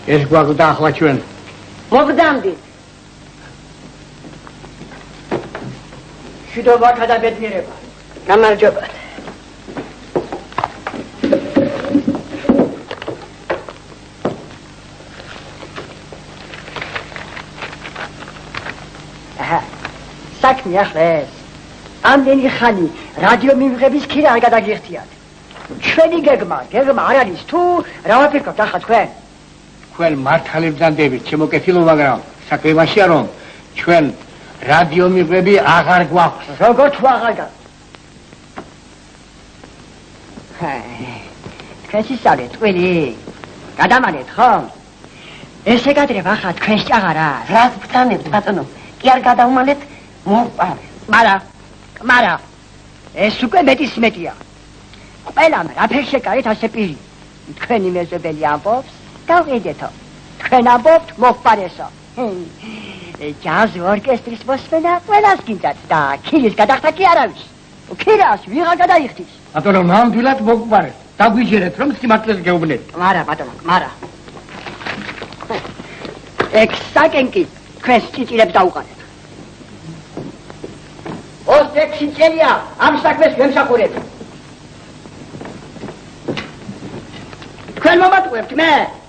ეს გვაქვს ახლა ჩვენ. მოგდამდით. შიდობა გადაბედნიერება. გამარჯობა. საქმე ახლა ეს. ამდენი ხანი რადიო მივიღების ქირა არ გადაგიხდიათ. ჩვენი გეგმა არ არის თუ რა ვაფიქრობთ ახლა თქვენ? თქვენ მართალებს დანდებით, ჩემო კეთილო, მაგრამ საქმე იმაშია, რომ ჩვენ რადიო მიღები აღარ გვაქვს. როგორ თუ აღარ გაქვს? თქვენ ისწავლეთ ტყვილი. გადამანეთ ხო? ესე გადრება ახლა თქვენ შეაღარა. რას ბრძანებთ ბატონო? კი არ გადავმალეთ მოვყარე. მარა ეს უკვე მეტია. ყველამ რაფერ შეკარეთ ასე პირი. თქვენი მეზობელი ამბობს, გავყიდეთო. თქვენ ამბობთ მოვყარესო. ჯაზ ორკესტრის მოსმენა ყველას გინდათ და ქირის გადახდა კი არავის. ქირას ვიღარ გადაიხდის. ბატონო, ნამდვილად მოვყარეთ. დაგვიჯერეთ რომ სიმართლეს გეუბნეთ. მარა ბატონო, მარა. ექსაკენკი თქვენს ჭიჭირებს დაუყარეთ. 26 წელია ამ საქმეს ვემსახურებ. თქვენ მომატყუებთ მე.